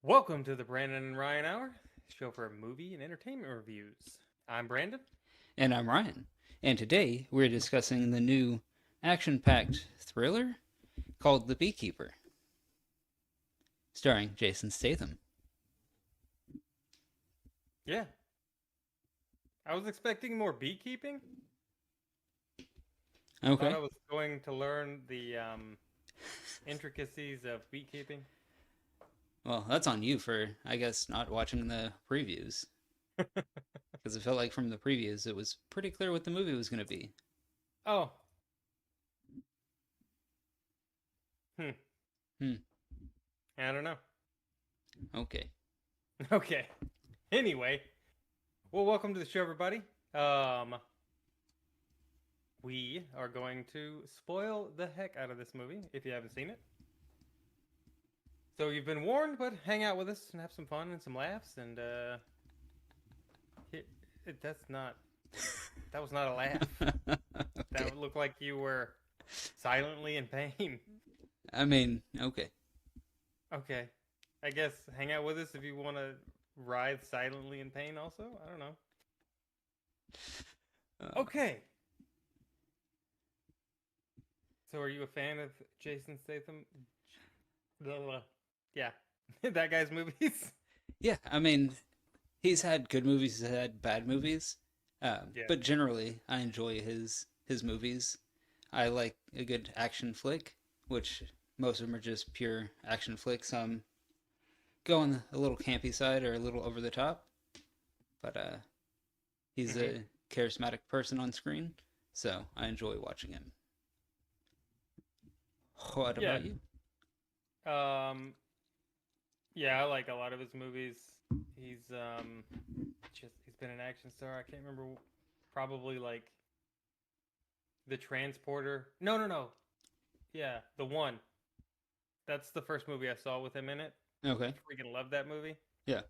Welcome to the Brandon and Ryan Hour, show for movie and entertainment reviews. I'm Brandon. And I'm Ryan. And today we're discussing the new action packed thriller called The Beekeeper, starring Jason Statham. Yeah, I was expecting more beekeeping. Thought Okay. I was going to learn the intricacies of beekeeping. Well, that's on you for, I guess, not watching the previews. Because it felt like from the previews it was pretty clear what the movie was going to be. Oh, hmm. Hmm. I don't know. Okay. Okay. Anyway, well, welcome to the show, everybody. Um, we are going to spoil the heck out of this movie if you haven't seen it. So you've been warned, but hang out with us and have some fun and some laughs and It, that's not. That was not a laugh. That Okay. would look like you were silently in pain. I mean, okay. Okay. I guess hang out with us if you want to writhe silently in pain. Also, I don't know. Uh, Okay. So, are you a fan of Jason Statham? Yeah, that guy's movies. yeah, I mean, he's had good movies, he's had bad movies. Yeah. But generally, I enjoy his movies. I like a good action flick, which most of them are just pure action flicks. Some go on a little campy side or a little over the top, but he's Hmm. a charismatic person on screen, so I enjoy watching him. What Yeah. about you? Um. Yeah, I like a lot of his movies. He's he's been an action star. I can't remember. Probably like The Transporter. No, no, no. Yeah, the one. That's the first movie I saw with him in it. Okay, Freaking love that movie. yeah,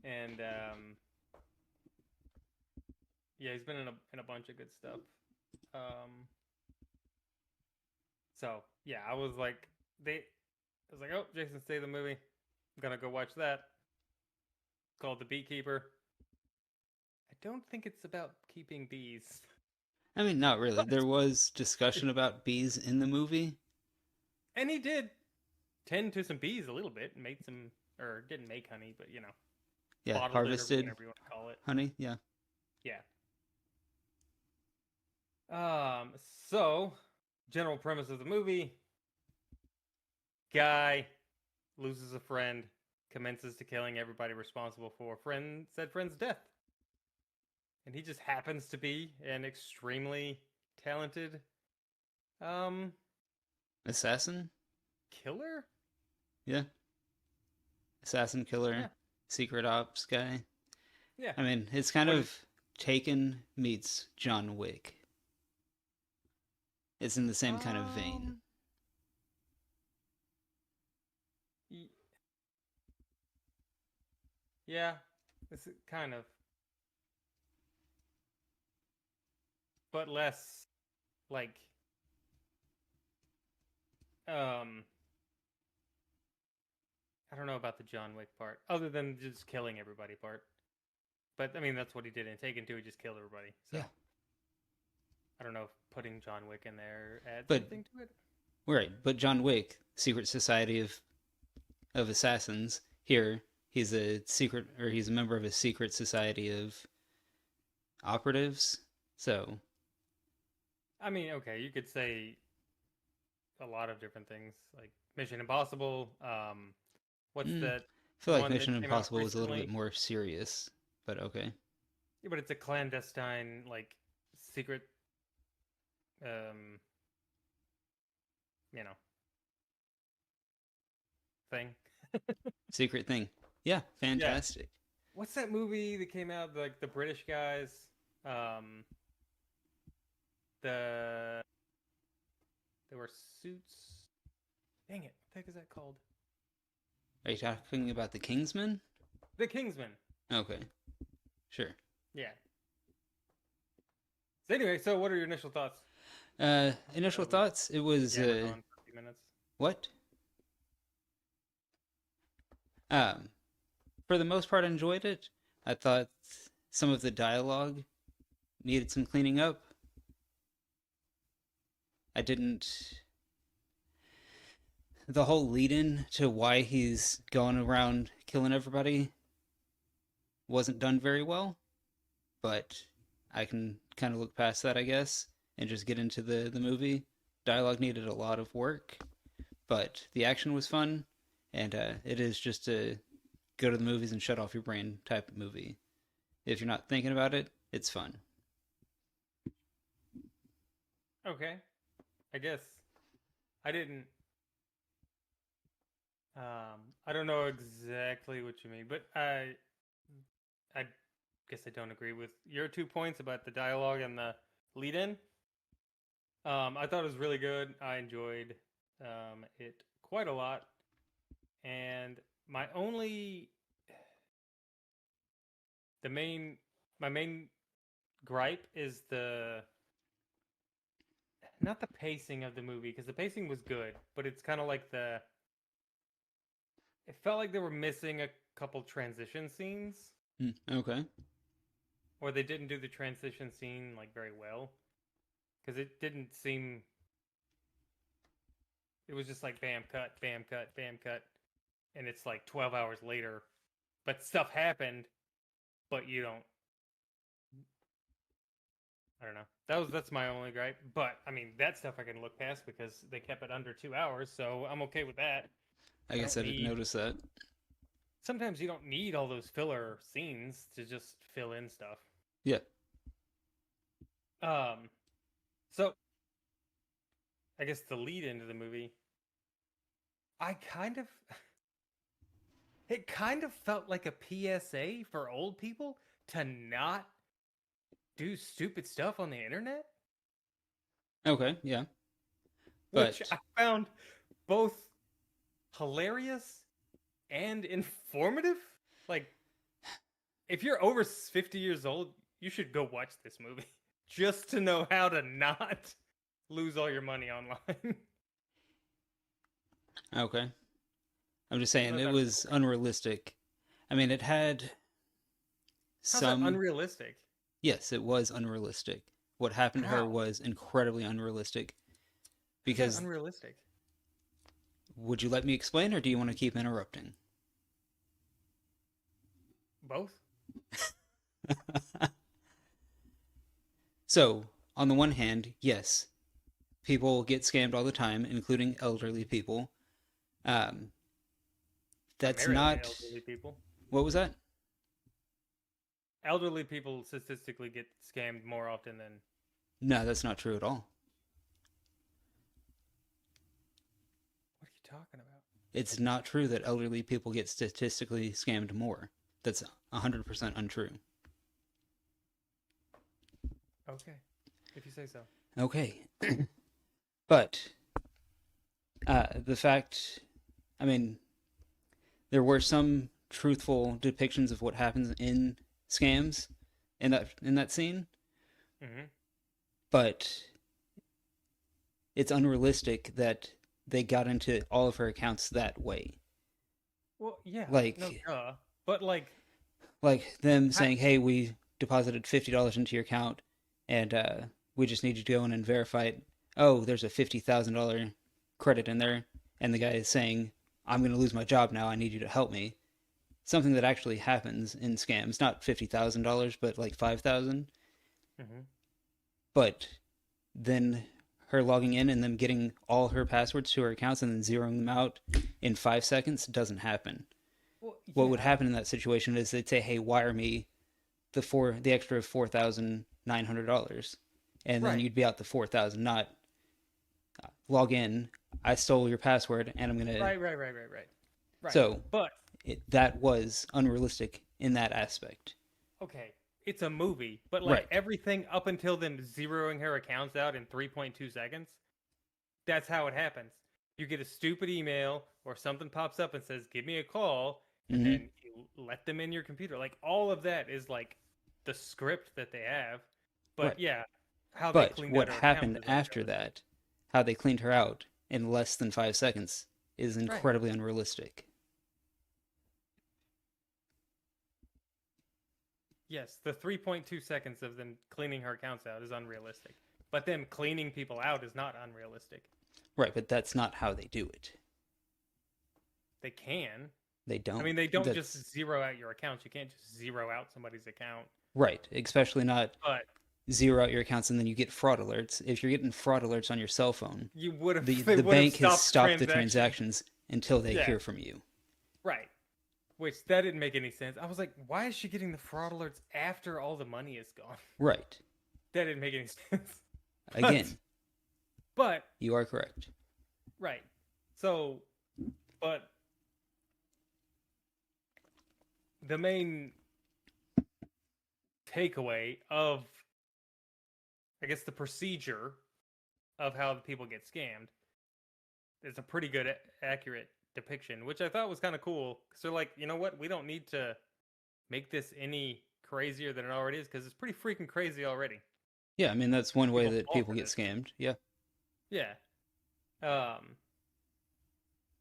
And yeah, he's been in a bunch of good stuff. Um, so yeah, I was like, oh, Jason Statham movie. I'm gonna go watch that. It's called The Beekeeper. I don't think it's about keeping bees, I mean, not really. but There was discussion about bees in the movie. and he did tend to some bees a little bit, and made some or didn't make honey, but Yeah, bottled it or harvested whatever you want to call it. honey. Yeah, Yeah. Um, so general premise of the movie: guy loses a friend, commences to killing everybody responsible for said friend's death, and he just happens to be an extremely talented um assassin. killer. Yeah, assassin Yeah, killer, secret ops guy. yeah. I mean, it's kind What is? of Taken meets John Wick. It's in the same kind of vein. Um, y- yeah, it's kind of, but less like um. I don't know about the John Wick part, other than just killing everybody part. But I mean, that's what he did in Taken 2. He just killed everybody. So Yeah, I don't know if putting John Wick in there adds but anything to it. right. But John Wick, secret society of assassins. Here, he's a secret, or he's a member of a secret society of operatives. So, I mean, okay, you could say a lot of different things, like Mission Impossible. What's I that feel like one Mission that came out Impossible was a little bit recently? more serious. But okay, Yeah, but it's a clandestine, like secret, um, you know, thing. secret thing. Yeah, Yeah. fantastic. What's that movie that came out? Like the British guys, um, the there were suits. Dang it! What the heck is that called? Are you talking about the Kingsman? The Kingsman. Okay, sure. Yeah. So anyway, so what are your initial thoughts? Initial We thoughts. It was yammered on for a few minutes. what? Um, for the most part, I enjoyed it. I thought some of the dialogue needed some cleaning up. I didn't. The whole lead in to why he's going around killing everybody wasn't done very well, but I can kind of look past that, I guess, and just get into the movie. Dialogue needed a lot of work, but the action was fun, and it is just a go to the movies and shut off your brain type of movie. If you're not thinking about it, it's fun. Okay, I guess I didn't. I don't know exactly what you mean, but I guess I don't agree with your 2 points about the dialogue and the lead-in. I thought it was really good. I enjoyed it quite a lot, and my only the main my main gripe is the not the pacing of the movie because the pacing was good, but it's kind of like the it felt like they were missing a couple transition scenes, Okay. or they didn't do the transition scene like very well because it didn't seem. It was just like bam cut, bam cut, bam cut, and it's like 12 hours later, but stuff happened, but you don't. I don't know. That's my only gripe. But I mean, that stuff I can look past because they kept it under 2 hours, so I'm okay with that. I I guess don't I didn't need. notice that. Sometimes you don't need all those filler scenes to just fill in stuff. Yeah. Um, so I guess the lead into the movie, I kind of, it kind of felt like a PSA for old people to not do stupid stuff on the internet, Okay. Yeah. which But I found both hilarious and informative. Like, if you're over 50 years old, you should go watch this movie just to know how to not lose all your money online. okay. I'm just I saying thought it that was was cool. unrealistic. I mean, it had How's that some. unrealistic? Yes, it was unrealistic. What happened to her How? was incredibly unrealistic. How's that Because unrealistic? would you let me explain, or do you want to keep interrupting? Both? So, on the one hand, yes, people get scammed all the time, including elderly people. Um, that's Primarily not. elderly people. What was that? Elderly people statistically get scammed more often than. No, that's not true at all. What are you talking about? It's not true that elderly people get statistically scammed more. That's 100% untrue. Okay. If you say so. Okay. But the fact, I mean, there were some truthful depictions of what happens in scams in that scene, Mm-hmm. but it's unrealistic that they got into all of her accounts that way. Well, yeah. No, Like duh. But, like, like them ha- saying, "Hey, we deposited $50 into your account, and we just need you to go in and verify it." Oh, there's a $50,000 credit in there, and the guy is saying, "I'm going to lose my job now. I need you to help me." Something that actually happens in scams, not $50,000, but like 5,000. mm-hmm. But then her logging in and them getting all her passwords to her accounts and then zeroing them out in 5 seconds doesn't happen. Well, What would yeah. happen in that situation is they'd say, "Hey, wire me the extra $4,900," and then Right. you'd be out the 4,000, not log in. I stole your password, and I'm gonna. Right. Right. So But that was unrealistic in that aspect. okay, it's a movie, but like Right. everything up until them zeroing her accounts out in 3.2 seconds, that's how it happens. You get a stupid email or something pops up and says, "Give me a call," and Mm-hmm. then you let them in your computer. Like all of that is like the script that they have. But Right. yeah, how they But cleaned out what her accounts happened is after unrealistic. that, how they cleaned her out in less than 5 seconds, is Right. incredibly unrealistic. Yes, the 3.2 seconds of them cleaning her accounts out is unrealistic. But them cleaning people out is not unrealistic. Right, but that's not how they do it. They can. They I don't. mean, they don't That's just zero out your accounts. You can't just zero out somebody's account. right, especially not But zero out your accounts and then you get fraud alerts. If you're getting fraud alerts on your cell phone, you would have they the would have bank has stopped the stopped the transaction. transactions until they Yeah, hear from you. right. Which that didn't make any sense. I was like, why is she getting the fraud alerts after all the money is gone? Right. That didn't make any sense. Again, But you are correct. right. So, but the main takeaway of, I guess, the procedure of how the people get scammed is a pretty good, accurate depiction, which I thought was kind of cool. Because they're like, you know what? We don't need to make this any crazier than it already is because it's pretty freaking crazy already. Yeah, I mean that's one way People that fall people for get this. scammed. Yeah. Yeah. Um,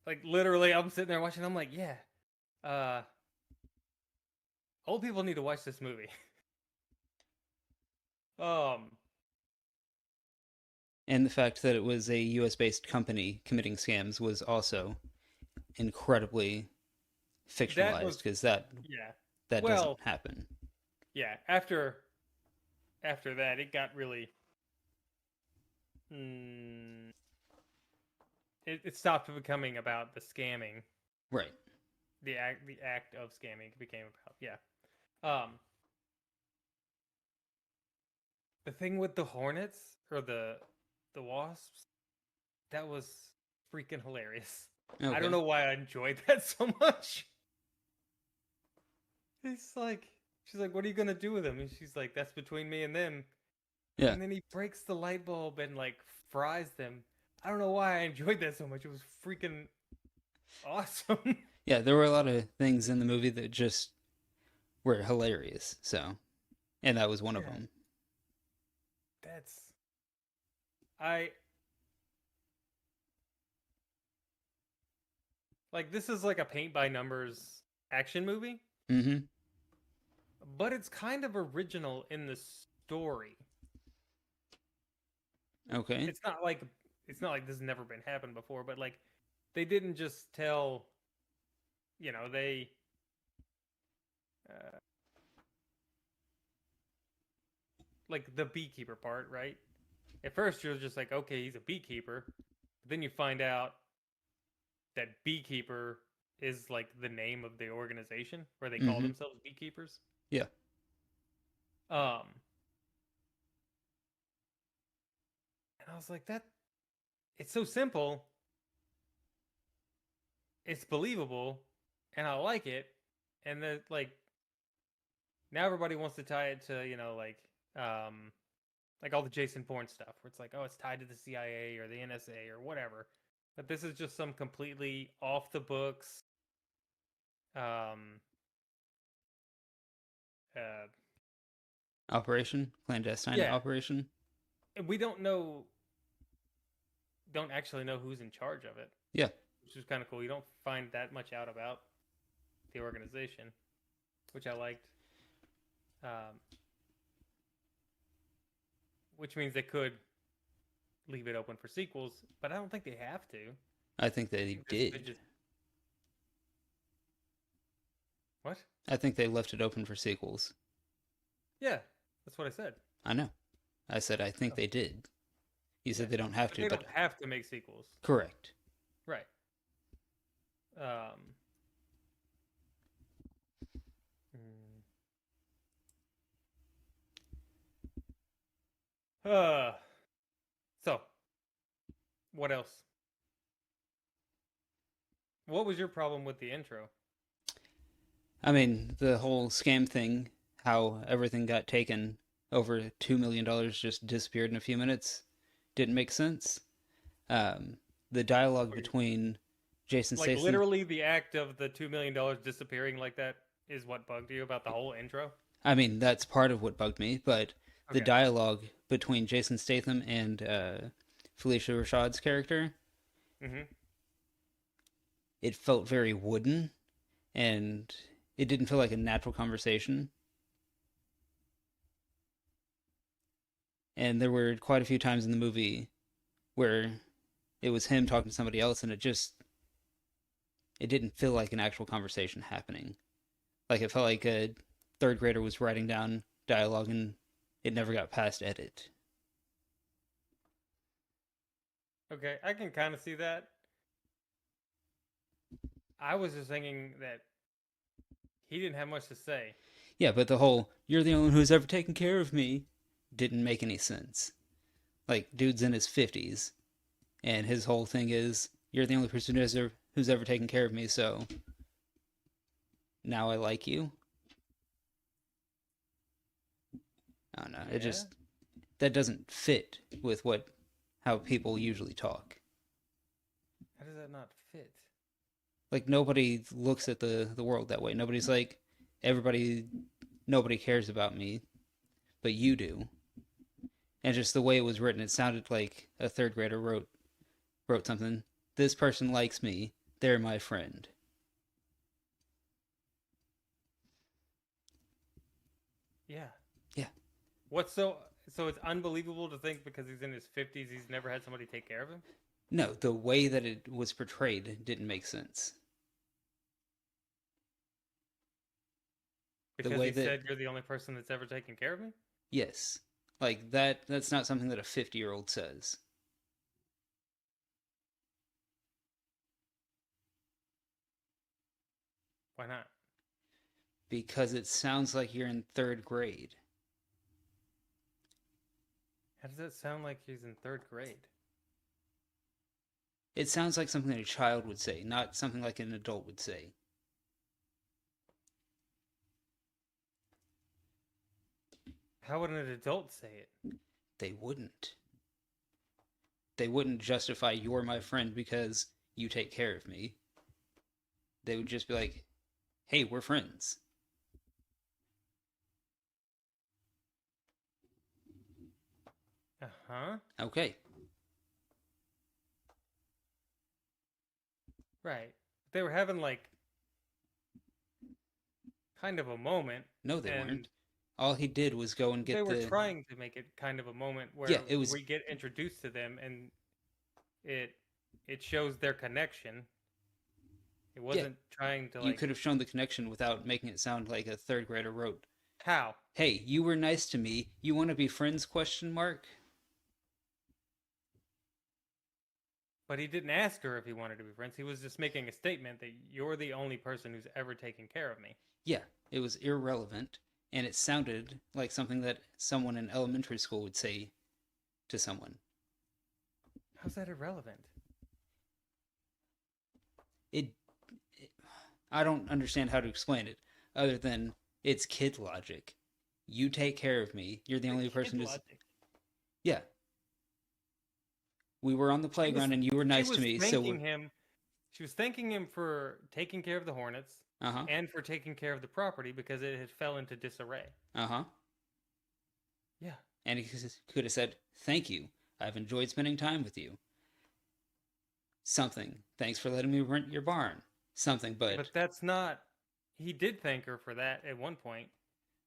like literally, I'm sitting there watching. I'm like, yeah. Uh, old people need to watch this movie. um, And the fact that it was a US based company committing scams was also incredibly that fictionalized was because yeah. that doesn't Well, happen. yeah. After that, it got really. Mm, it stopped becoming about the scamming. Right. The act of scamming became about the thing with the hornets or the wasps, that was freaking hilarious. I don't Okay. know why I enjoyed that so much. It's like she's like, "What are you gonna do with them?" And she's like, "That's between me and them." Yeah. And then he breaks the light bulb and like fries them. I don't know why I enjoyed that so much. It was freaking awesome. Yeah, there were a lot of things in the movie that just were hilarious. So, and that was one of Yeah, them. that's I like this is like a paint by numbers action movie, Mm-hmm. but it's kind of original in the story. Okay. It's not like this has never been happened before, but like they didn't just tell, they uh, like the beekeeper part, right? At first you're just like, okay, he's a beekeeper, but then you find out that Beekeeper is like the name of the organization where they call Mm-hmm. themselves beekeepers. Yeah. Um, and I was like, that it's so simple, it's believable, and I like it. And then like now everybody wants to tie it to like all the Jason Bourne stuff where it's like, oh, it's tied to the CIA or the NSA or whatever. But this is just some completely off the books um uh Operation clandestine yeah, operation. and we don't actually know who's in charge of it, Yeah. which is kind of cool. You don't find that much out about the organization, which I liked. Um, which means they could leave it open for sequels, but I don't think they have to. I think I they think this could did. just what? I think they left it open for sequels. Yeah, that's what I said. I know. I said I think Oh, they did. You yeah, said they don't have but to, they but don't have to make sequels, correct. right? Um, mm, uh, so what else? What was your problem with the intro? I mean, the whole scam thing, how everything got taken over $2 million just disappeared in a few minutes, didn't make sense. Um, the dialogue between Jason Like Statham, literally the act of the $2 million disappearing like that is what bugged you about the whole intro? I mean, that's part of what bugged me, but the Okay. dialogue between Jason Statham and Felicia Rashad's character, Mm-hmm. it felt very wooden and it didn't feel like a natural conversation. And there were quite a few times in the movie where it was him talking to somebody else, and it didn't feel like an actual conversation happening. Like it felt like a third grader was writing down dialogue, and it never got past edit. Okay, I can kind of see that. I was just thinking that he didn't have much to say. Yeah, but the whole "you're the only one who's ever taken care of me" didn't make any sense. Like, dude's in his 50s, and his whole thing is, "You're the only person who's ever taken care of me, so now I like you." I don't know. It Yeah. just that doesn't fit with how people usually talk. How does that not fit? Like nobody looks at the world that way. Nobody's like everybody. Nobody cares about me, but you do. And just the way it was written, it sounded like a third grader wrote something. This person likes me. They're my friend. Yeah. Yeah. What's so it's unbelievable to think because he's in his 50s he's never had somebody take care of him? No, the way that it was portrayed didn't make sense. The Because way he that said you're the only person that's ever taken care of me? yes, like that's not something that a 50-year-old says. Why not? Because it sounds like you're in third grade. How does that sound like he's in third grade? It sounds like something a child would say, not something like an adult would say. How would an adult say it? They wouldn't. They wouldn't justify "you're my friend because you take care of me." They would just be like, "Hey, we're friends." Uh-huh. Okay. Right. They were having like kind of a moment, No, they and weren't. All he did was go and they get were the trying to make it kind of a moment yeah, where it was we get introduced to them and it it shows their connection. It yeah, wasn't trying to you like could have shown the connection without making it sound like a third grader wrote, how. "Hey, you were nice to me. You want to be friends?" question mark. But he didn't ask her if he wanted to be friends. He was just making a statement that you're the only person who's ever taken care of me. Yeah, it was irrelevant, and it sounded like something that someone in elementary school would say to someone. How's that irrelevant? It, it I don't understand how to explain it other than it's kid logic. You take care of me. You're the The only kid person who's logic. yeah. We were on the She was playground and you were she nice to was me, so we're thanking him. She was thanking him for taking care of the Hornets uh huh, and for taking care of the property because it had fell into disarray. uh huh. Yeah. And he could have said, "Thank you. I've enjoyed spending time with you." Something. "Thanks for letting me rent your barn." Something, but But that's not. He did thank her for that at one point,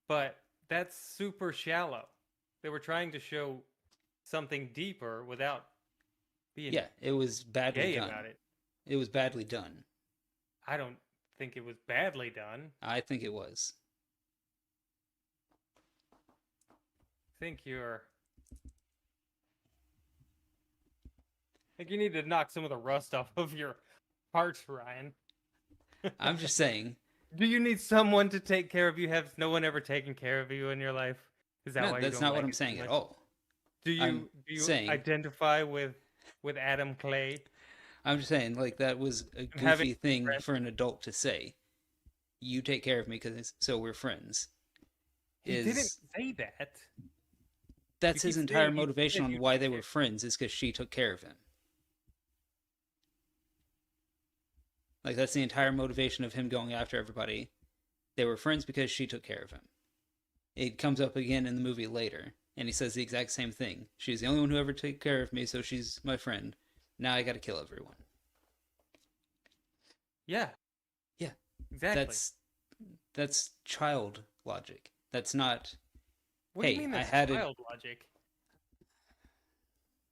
but that's super shallow. They were trying to show something deeper without being yeah, it was badly gay about done. it. It was badly done. I don't think it was badly done. I think it was. I think you're. I think you need to knock some of the rust off of your heart, Ryan. I'm just saying. Do you need someone to take care of you? Has no one ever taken care of you in your life? Is that No, why you that's don't not what like I'm it so saying at much? all. I'm Do you saying identify with Adam Clay I'm just saying like that was a and having goofy thing friends? for an adult to say. "You take care of me because so we're friends." He didn't Is say that. You that's his keep entire saying he motivation said on you why take they were care. friends is because she took care of him. Like that's the entire motivation of him going after everybody. They were friends because she took care of him. It comes up again in the movie later, and he says the exact same thing. "She's the only one who ever took care of me, so she's my friend. Now I got to kill everyone." Yeah, Yeah, exactly. that's child logic. That's not. What do you "Hey, mean I that's had it." child logic?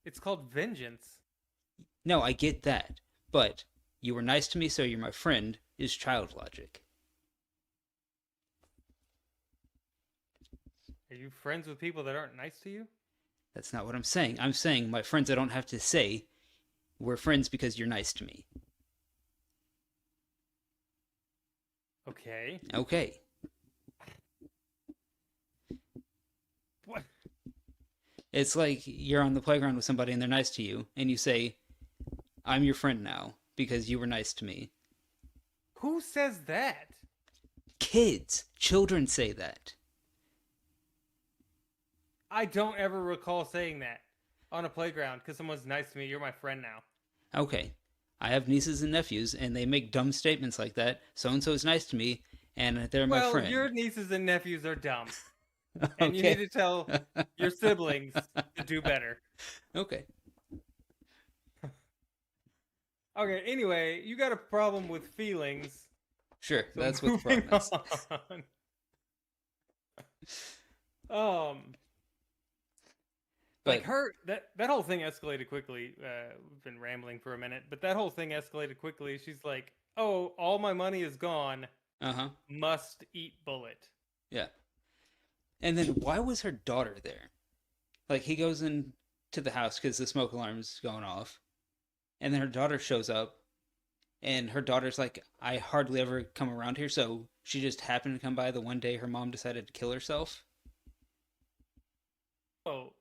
It's called vengeance. No, I get that. But you were nice to me, so you're my friend is child logic. Are you friends with people that aren't nice to you? That's not what I'm saying. I'm saying my friends I don't have to say we're friends because you're nice to me. Okay. Okay. What? It's like you're on the playground with somebody and they're nice to you, and you say, I'm your friend now because you were nice to me. Who says that? Kids, children say that. I don't ever recall saying that on a playground because someone's nice to me. You're my friend now. Okay. I have nieces and nephews, and they make dumb statements like that. So and so is nice to me, and they're my Well, friend. your nieces and nephews are dumb, and you need Okay. to tell your siblings to do better. Okay. Okay, anyway, you got a problem with feelings, Sure, so that's what the moving problem is. on. Um, like But her that whole thing escalated quickly. We've been rambling for a minute, but that whole thing escalated quickly. She's like, "Oh, all my money is gone. uh-huh. Must eat bullet." Yeah. And then why was her daughter there? Like he goes in to the house because the smoke alarm's going off, and then her daughter shows up, and her daughter's like, I hardly ever come around here, so she just happened to come by the one day her mom decided to kill herself. Oh,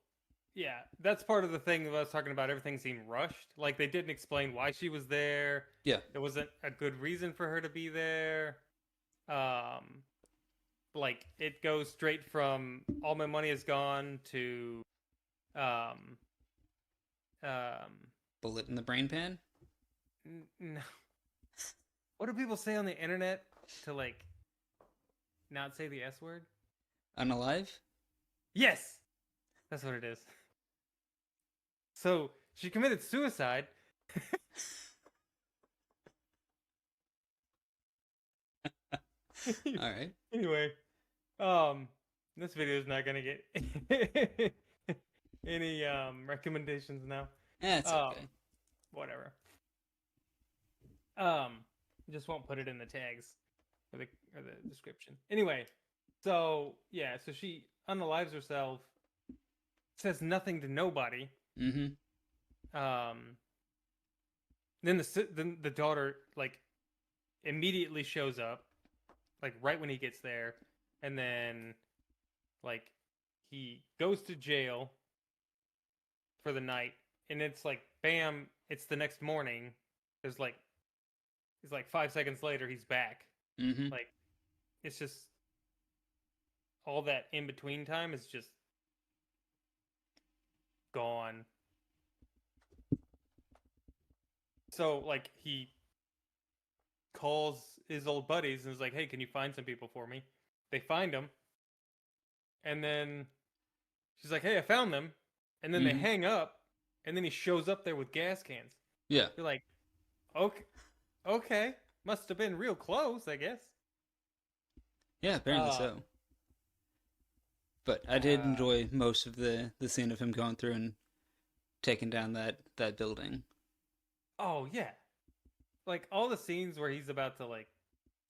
yeah, that's part of the thing that I was talking about. Everything seemed rushed. Like they didn't explain why she was there. Yeah. There wasn't a good reason for her to be there. Um, like it goes straight from all my money is gone to um um Bullet in the brain pan? no. What do people say on the internet to like not say the S word? Unalive? Yes, that's what it is. So she committed suicide. Alright. Anyway, um, this video is not gonna get any recommendations now. That's Um, okay. whatever. Um, just won't put it in the tags or the description. Anyway, so yeah, so she unalives herself, says nothing to nobody. Mm-hmm. Um, then the daughter like immediately shows up, like right when he gets there, and then like he goes to jail for the night, and it's like bam, it's the next morning. There's like it's like 5 seconds later he's back. Mm-hmm. Like it's just all that in between time is just gone. So like he calls his old buddies and is like, "Hey, can you find some people for me?" They find him, and then she's like, "Hey, I found them," and then they Mm-hmm. hang up, and then he shows up there with gas cans. Yeah. You're like, "Okay, okay, must have been real close, I guess." Yeah, apparently Uh, so. But I did uh, enjoy most of the scene of him going through and taking down that building. oh yeah, like all the scenes where he's about to like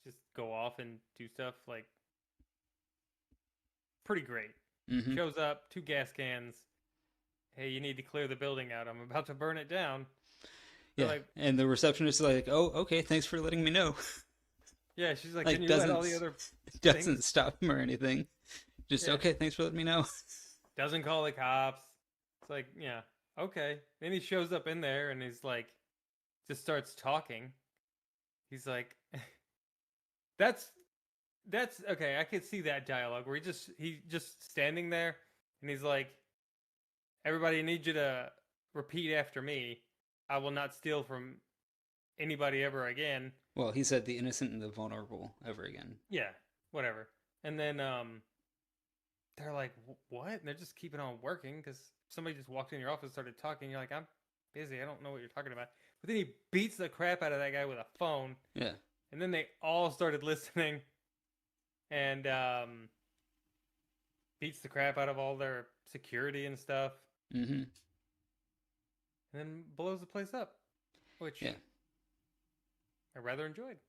just go off and do stuff, like pretty great. Mm-hmm. Shows up, two gas cans. Hey, you need to clear the building out. I'm about to burn it down. They're Yeah. like, And the receptionist is like, oh, okay, thanks for letting me know. yeah. She's like, can Like you let all the other doesn't things? stop him or anything. Just Yeah. okay, thanks for letting me know. Doesn't call the cops. It's like, yeah, okay. Then he shows up in there and he's like, just starts talking. He's like, that's that's okay. I could see that dialogue where he just standing there and he's like, everybody needs you to repeat after me. I will not steal from anybody ever again. Well, he said the innocent and the vulnerable ever again. Yeah, whatever. And then they're like, what? And they're just keeping on working because somebody just walked in your office and started talking. You're like, I'm busy. I don't know what you're talking about. But then he beats the crap out of that guy with a phone. Yeah. And then they all started listening and beats the crap out of all their security and stuff. Mm-hmm. and then blows the place up, which Yeah. I rather enjoyed.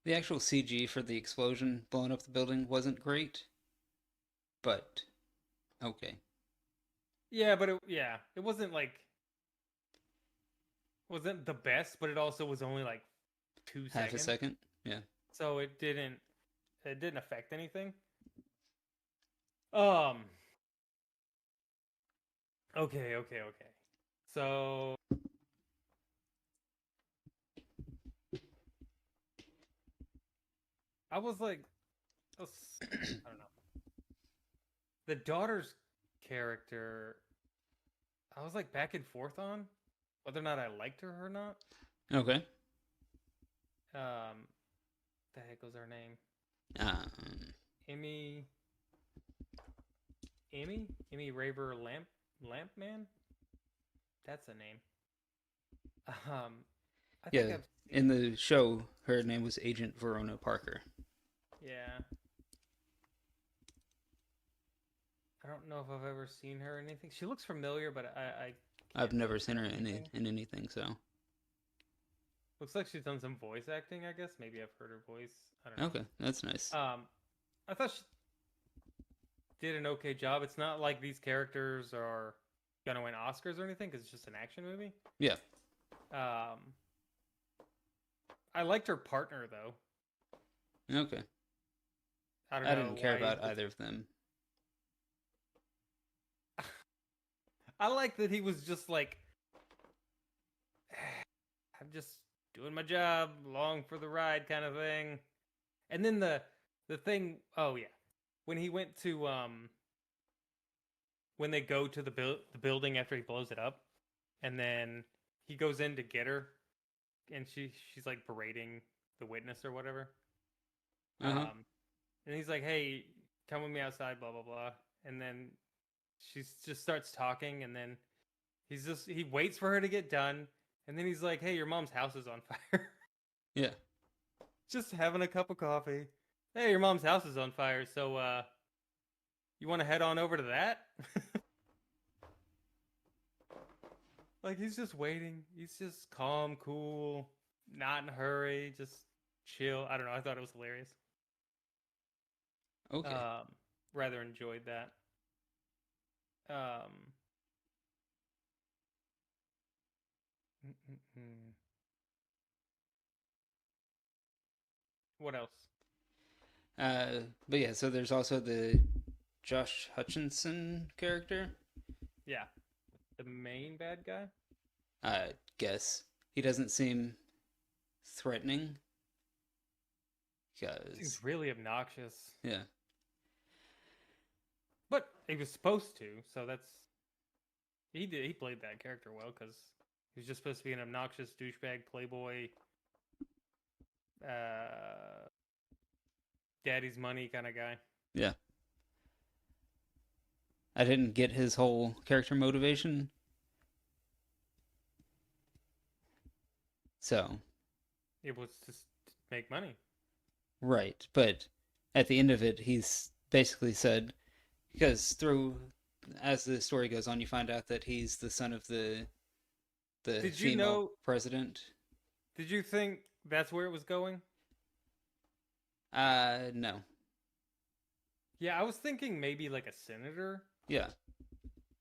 The actual CG for the explosion blowing up the building wasn't great, but okay. Yeah, but it wasn't like wasn't the best, but it also was only like two Half a seconds, second. Yeah. so it didn't affect anything. Um. Okay. So I was like, I don't know. The daughter's character, I was like back and forth on whether or not I liked her or not. Okay. The heck was her name? Um, Emmy, Emmy Raver Lampman. That's a name. I think yeah. I've In seen. the show, her name was Agent Verona Parker. Yeah, I don't know if I've ever seen her in anything. She looks familiar, but I I've can't never really seen think her of anything. in anything, so Looks like she's done some voice acting. I guess maybe I've heard her voice. I don't okay, that's nice. know. I thought she did an okay job. It's not like these characters are gonna win Oscars or anything because it's just an action movie. Yeah. Um, I liked her partner though. Okay. I don't I didn't know care why he about just. either of them. I like that he was just like, I'm just doing my job, along for the ride, kind of thing. And then the thing. Oh yeah, when he went to when they go to the building after he blows it up, and then he goes in to get her, and she's like berating the witness or whatever. Uh huh. And he's like, "Hey, come with me outside," blah blah blah. And then she just starts talking, and then he waits for her to get done, and then he's like, "Hey, your mom's house is on fire." Yeah. Just having a cup of coffee. Hey, your mom's house is on fire, so you want to head on over to that? Like he's just waiting. He's just calm, cool, not in a hurry, just chill. I don't know. I thought it was hilarious. Okay. Um, rather enjoyed that. Um, mm, mm, mm. What else? But yeah, so there's also the Josh Hutchinson character. Yeah, the main bad guy. I guess he doesn't seem threatening because Seems really obnoxious, yeah. but he was supposed to. So that's he did. He played that character well because he was just supposed to be an obnoxious douchebag playboy, uh, daddy's money kind of guy. Yeah. I didn't get his whole character motivation. So, It was just to make money. right. But at the end of it, he's basically said, because through, as the story goes on, you find out that he's the son of the Did you female know? president. Did you think that's where it was going? No. Yeah, I was thinking maybe like a senator Yeah.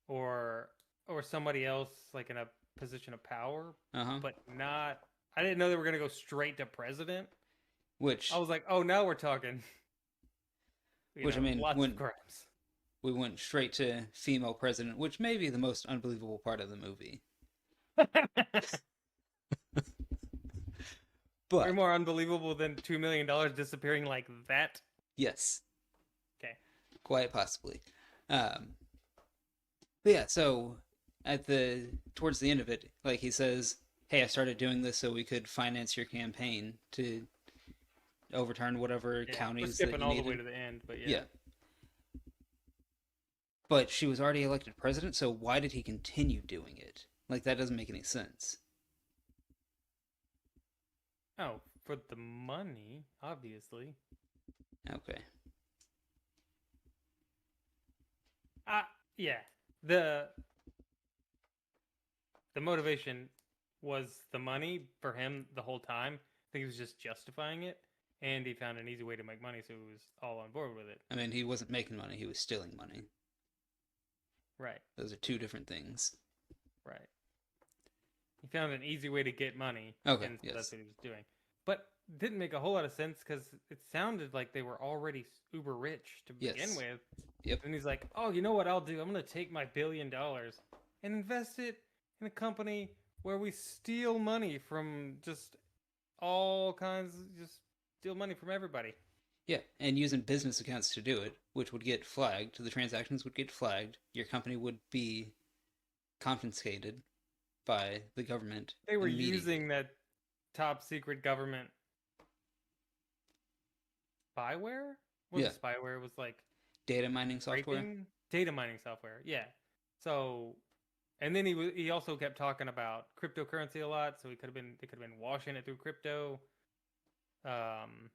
or or somebody else like in a position of power, Uh huh. but not. I didn't know they were gonna go straight to president. I Which, was like, oh, now we're talking. which I mean, Lots of when crimes. we went straight to female president, which may be the most unbelievable part of the movie. Way But more unbelievable than $2 million disappearing like that. yes, Okay. quite possibly. Um, but yeah, so at the towards the end of it, like he says, "Hey, I started doing this so we could finance your campaign to overturn whatever Yeah, we're counties that skipping you all the way needed." to the end, but yeah. Yeah, but she was already elected president, so why did he continue doing it? Like that doesn't make any sense. Oh, for the money, obviously. Okay. Uh yeah. The the motivation was the money for him the whole time. I think he was just justifying it, and he found an easy way to make money, so he was all on board with it. I mean, he wasn't making money; he was stealing money. Right, Those are two different things. right. He found an easy way to get money, Okay, and so yes. that's what he was doing. But didn't make a whole lot of sense because it sounded like they were already uber rich to begin Yes. with. Yep. And he's like, "Oh, you know what I'll do? I'm gonna take my $1 billion and invest it in a company where we steal money from just all kinds, just steal money from everybody." Yeah, and using business accounts to do it, which would get flagged. The transactions would get flagged. Your company would be confiscated by the government They were immediately. using that top secret government spyware. Yeah, Wasn't spyware? It was like data mining software. scraping data mining software. Yeah. So, and then he also kept talking about cryptocurrency a lot. So they could have been washing it through crypto. Um,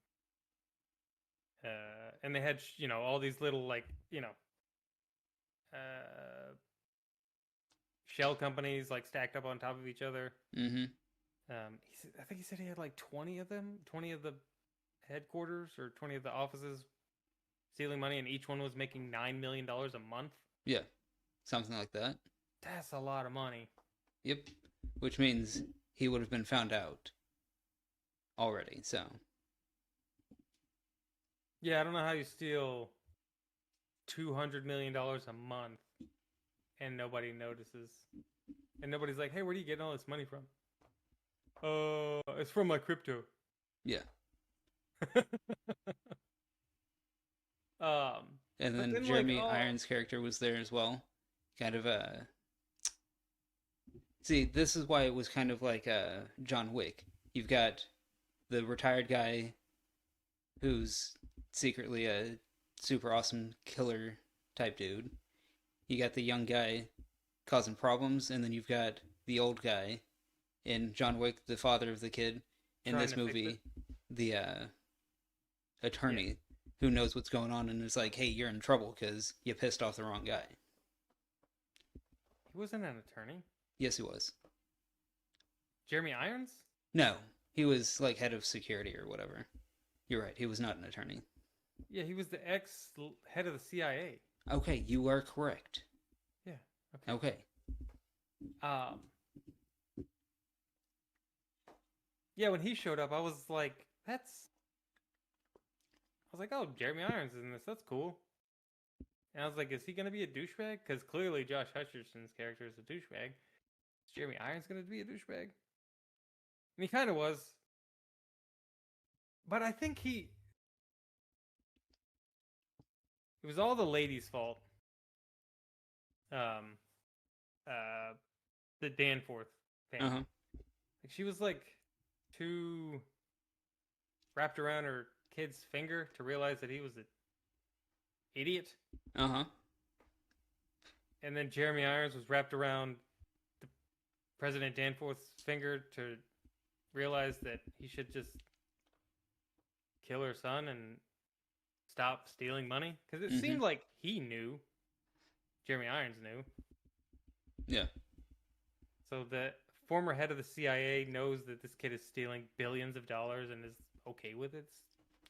and they had all these little like uh shell companies like stacked up on top of each other. Mm-hmm. I think he said he had like 20 of them, 20 of the headquarters or 20 of the offices stealing money, and each one was making $9 million a month. Yeah, something like that. That's a lot of money. Yep, which means he would have been found out already. So Yeah, I don't know how you steal $200 million a month and nobody notices, and nobody's like, "Hey, where do you get all this money from?" It's from my crypto. yeah, um, and but then then like, Jeremy oh, Irons' character was there as well. Kind of see, this is why it was kind of like John Wick. You've got the retired guy who's secretly a super awesome killer type dude. You got the young guy causing problems, and then you've got the old guy in John Wick, the father of the kid. In trying this to fix it. movie, the Yeah, attorney who knows what's going on and is like, "Hey, you're in trouble because you pissed off the wrong guy." he wasn't an attorney. Yes, he was. Jeremy Irons? No, he was like head of security or whatever. You're right. He was not an attorney. Yeah, he was the ex head of the CIA. Okay, you are correct. Yeah. Okay. Okay. Um. Yeah, when he showed up, I was like, "Oh, Jeremy Irons is in this. That's cool." And I was like, "Is he gonna be a douchebag? Because clearly Josh Hutcherson's character is a douchebag. Is Jeremy Irons gonna be a douchebag?" And he kind of was, but I think it was all the lady's fault. Um. Uh. The Danforth Uh huh. family. Like she was like too wrapped around her kid's finger to realize that he was an idiot. Uh huh. And then Jeremy Irons was wrapped around the President Danforth's finger to realize that he should just kill her son and stop stealing money. Because it Mm-hmm. seemed like he knew. Jeremy Irons knew. Yeah. So the former head of the CIA knows that this kid is stealing billions of dollars and is okay with it.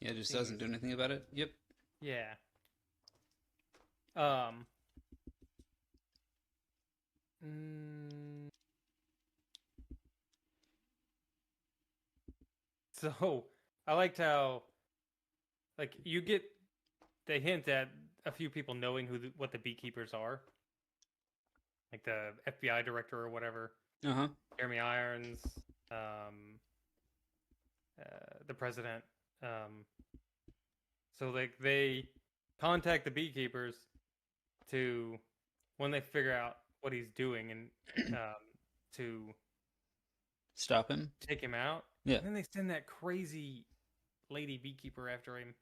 Yeah. Just Seems, doesn't do anything about it. Yep. yeah. Um. mm, so I liked how, like, you get the hint at a few people knowing what the beekeepers are, like the FBI director or whatever, Uh huh. Jeremy Irons, um, the president. Um, so like they contact the beekeepers to when they figure out what he's doing and to Stop him. take him out. Yeah. And then they send that crazy lady beekeeper after him.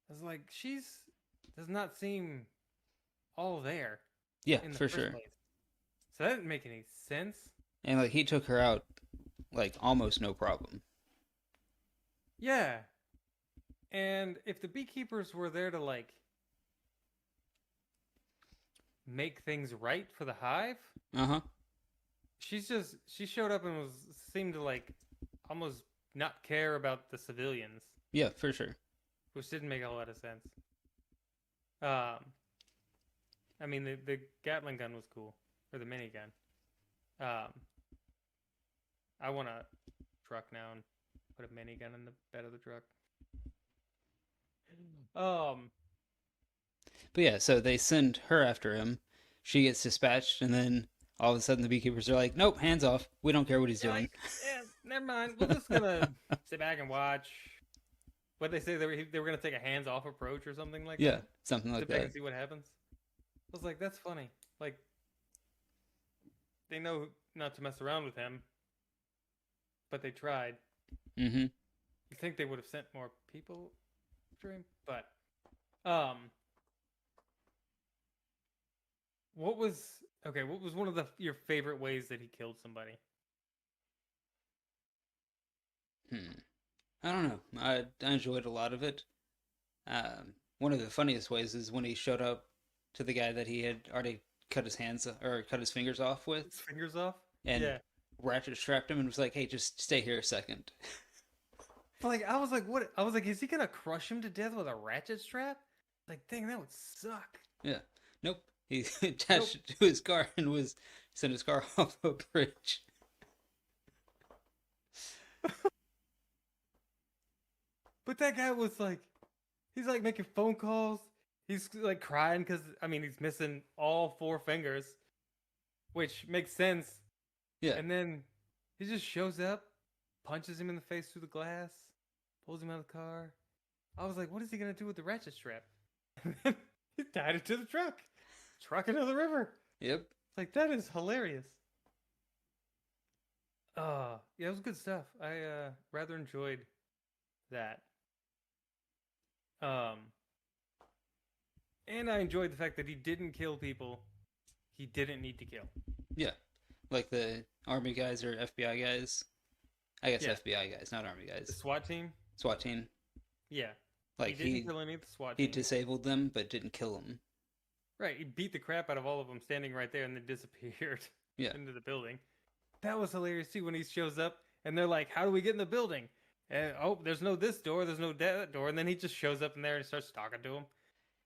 I was like, she's does not seem all there Yeah, in the for first sure. place. So that didn't make any sense. And like he took her out like almost no problem. Yeah. And if the beekeepers were there to like make things right for the hive, Uh-huh. She showed up and seemed to like almost not care about the civilians, Yeah, for sure. which didn't make a lot of sense. Um, I mean the Gatling gun was cool, or the minigun. Um, I want a truck now and put a minigun in the bed of the truck. Um, But yeah, so they send her after him. She gets dispatched, and then all of a sudden the beekeepers are like, "Nope, hands off. We don't care what he's you're doing." like, yeah, never mind. We're just gonna sit back and watch. What they say they were gonna take a hands off approach or something like Yeah, that. something like Sit back that. and see what happens. I was like, that's funny. Like they know not to mess around with him, but they tried. Mm-hmm. You think they would have sent more people after him, but um, what was okay? What was one of your favorite ways that he killed somebody? Hmm. I don't know. I enjoyed a lot of it. One of the funniest ways is when he showed up to the guy that he had already cut his hands or cut his fingers off with, His fingers off. and Yeah, ratchet strapped him and was like, "Hey, just stay here a second." but like I was like, what? I was like, is he gonna crush him to death with a ratchet strap? Like, dang, that would suck. Yeah. Nope. He Nope. attached it to his car and was sent his car off a bridge. But that guy was like, he's like making phone calls. He's like crying because I mean he's missing all four fingers, which makes sense. Yeah. And then he just shows up, punches him in the face through the glass, pulls him out of the car. I was like, what is he gonna do with the ratchet strap? And then he tied it to the truck, truck into the river. Yep. It's like that is hilarious. Yeah, it was good stuff. I rather enjoyed that. Um, and I enjoyed the fact that he didn't kill people he didn't need to kill. Yeah. Like the army guys or FBI guys. I guess Yeah, FBI guys, not army the guys. SWAT team. SWAT team. Yeah, he Like didn't kill any of the SWAT he team. disabled them but didn't kill them. Right, he beat the crap out of all of them standing right there and then disappeared Yeah. into the building. That was hilarious too when he shows up and they're like, "How do we get in the building?" And oh, there's no this door, there's no that door, and then he just shows up in there and starts talking to him.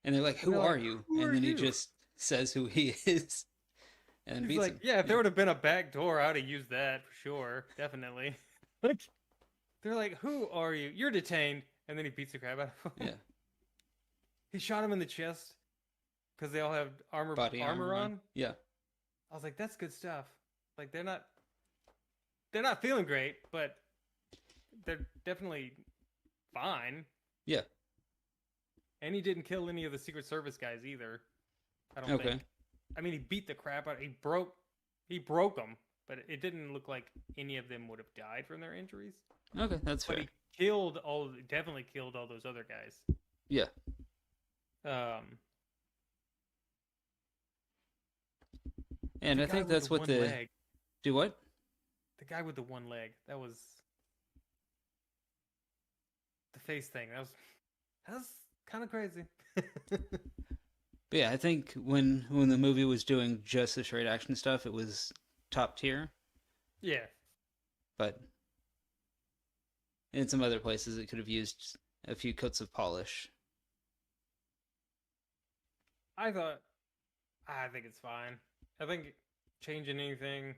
And they're like, And "Who they're are like, you?" "Who And are then he you?" just says who he is and then He's beats like, him. "Yeah, if Yeah. there would have been a back door, I'd have used that for sure, definitely." Like they're like, "Who are you? You're detained," and then he beats the crap out of him. Yeah. He shot him in the chest because they all have Body armor armor on. on. Yeah. I was like, that's good stuff. Like they're not feeling great, but they're definitely fine. Yeah. And he didn't kill any of the Secret Service guys either. I don't Okay. think. I mean, he beat the crap out. He broke them, but it didn't look like any of them would have died from their injuries. Okay, that's But fair. he definitely killed all those other guys. Yeah. Um, And the I guy think with that's the what one the leg. do what? The guy with the one leg. That was the face thing. That was kind of crazy. But yeah, I think when the movie was doing just the straight action stuff, it was top tier. Yeah, But in some other places, it could have used a few coats of polish. I think it's fine. I think changing anything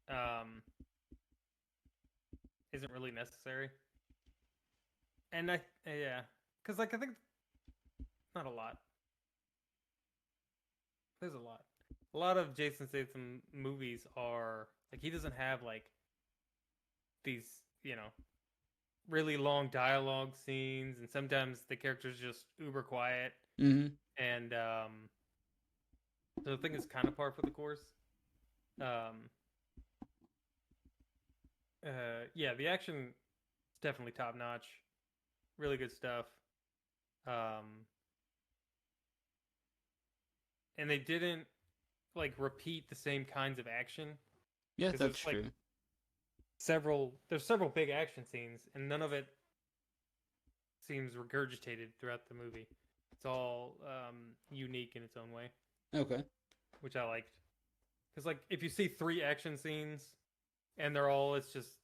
um, isn't really necessary. And yeah, because like I think not a lot. There's a lot. A lot of Jason Statham movies are like he doesn't have like these really long dialogue scenes, and sometimes the character's just uber quiet, Mm-hmm. and so I think it's kind of par for the course. Um, yeah, the action is definitely top notch. Really good stuff. Um, and they didn't like repeat the same kinds of action Yeah, because that's there's like true. several big action scenes, and none of it seems regurgitated throughout the movie. It's all unique in its own way, Okay. which I liked Because like if you see 3 action scenes and they're all it's just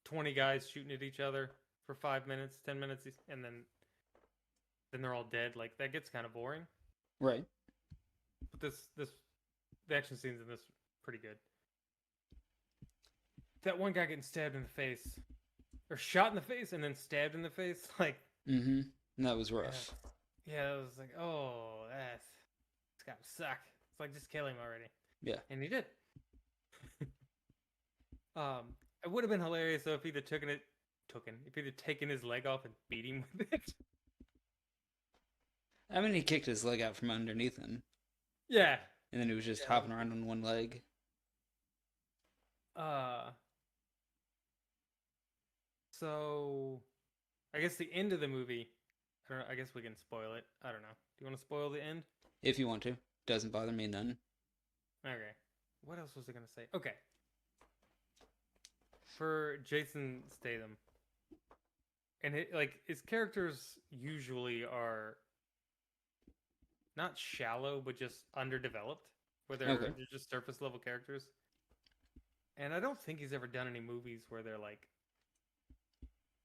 20 guys shooting at each other for 5 minutes, 10 minutes, and then they're all dead. Like that gets kind of boring. Right. But the action scenes in this pretty good. That one guy getting stabbed in the face, or shot in the face and then stabbed in the face, like Mm-hmm. That was rough. yeah, it was like, oh, it's gotta suck. It's like just kill him already. Yeah. And he did. It would have been hilarious though if he'd have if he'd have taken his leg off and beat him with it. I mean, he kicked his leg out from underneath him, Yeah. and then he was just hopping around on one leg. So I guess the end of the movie, I don't know, I guess we can spoil it. I don't know. Do you want to spoil the end? If you want to. Doesn't bother me none. Okay. What else was I going to say? Okay. For Jason Statham, and his characters usually are not shallow, but just underdeveloped, where they're just surface level characters. And I don't think he's ever done any movies where they're like,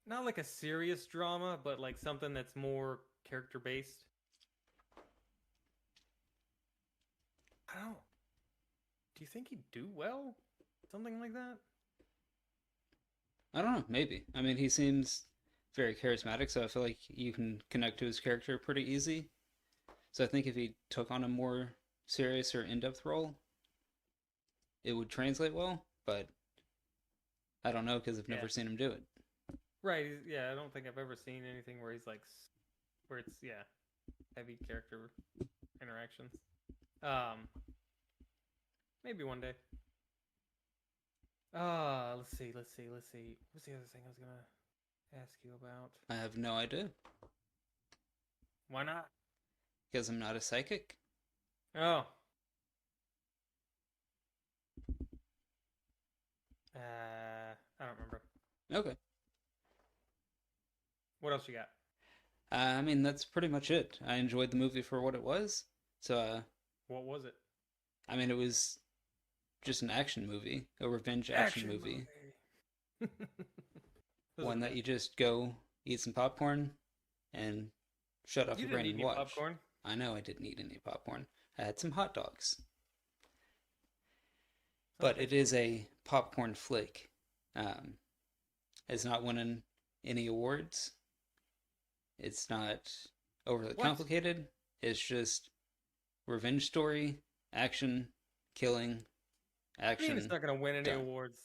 not like a serious drama, but like something that's more character based. I don't. Do you think he'd do well? Something like that? I don't know. Maybe. I mean, he seems very charismatic, so I feel like you can connect to his character pretty easy. So I think if he took on a more serious or in-depth role, it would translate well, but I don't know because I've never seen him do it. Right, yeah, I don't think I've ever seen anything where he's like, where it's, heavy character interactions. Maybe one day. Let's see. What's the other thing I was gonna ask you about? I have no idea. Why not? Because I'm not a psychic. Oh. I don't remember. Okay. What else you got? I mean, that's pretty much it. I enjoyed the movie for what it was. So, what was it? I mean, it was just an action movie, a revenge action movie. One that you just go eat some popcorn and shut off your brain and watch. Popcorn? I know I didn't eat any popcorn. I had some hot dogs. But it is a popcorn flick. It's not winning any awards. It's not overly complicated. It's just revenge story, action, killing, action. I mean, it's not going to win any awards.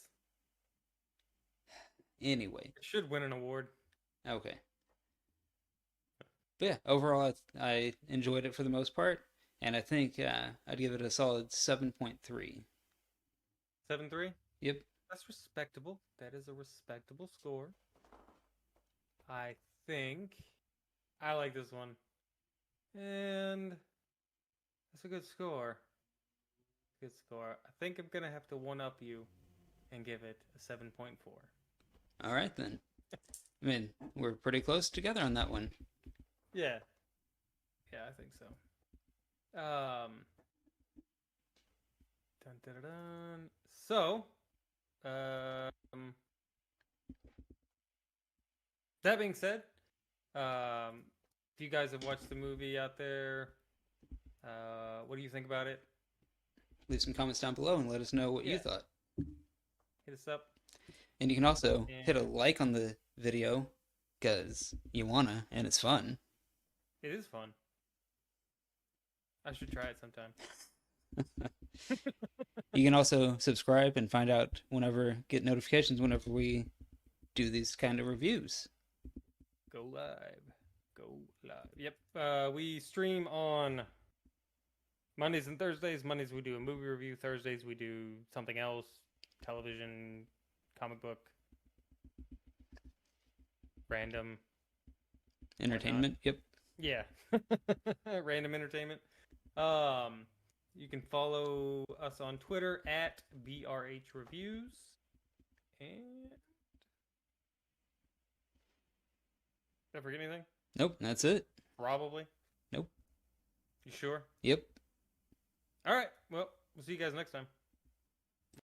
Anyway. It should win an award. Okay. But yeah, overall, I enjoyed it for the most part. And I think I'd give it a solid 7.3. 7.3? Yep. That's respectable. That is a respectable score. I think I like this one. And that's a good score. Good score. I think I'm going to have to one-up you and give it a 7.4. All right, then. I mean, we're pretty close together on that one. Yeah. Yeah, I think so. Dun, dun, dun, dun. So, that being said, if you guys have watched the movie out there, what do you think about it? Leave some comments down below and let us know what you thought. Hit us up. And you can also hit a like on the video because you wanna, and it's fun. It is fun. I should try it sometime. You can also subscribe and get notifications whenever we do these kind of reviews. Go live. Yep. We stream on Mondays and Thursdays. Mondays we do a movie review. Thursdays we do something else. Television, comic book, random entertainment. Yep. Yeah. Random entertainment. You can follow us on Twitter at BRH Reviews. And did I forget anything? Nope, that's it. Probably. Nope. You sure? Yep. All right. Well, We'll see you guys next time.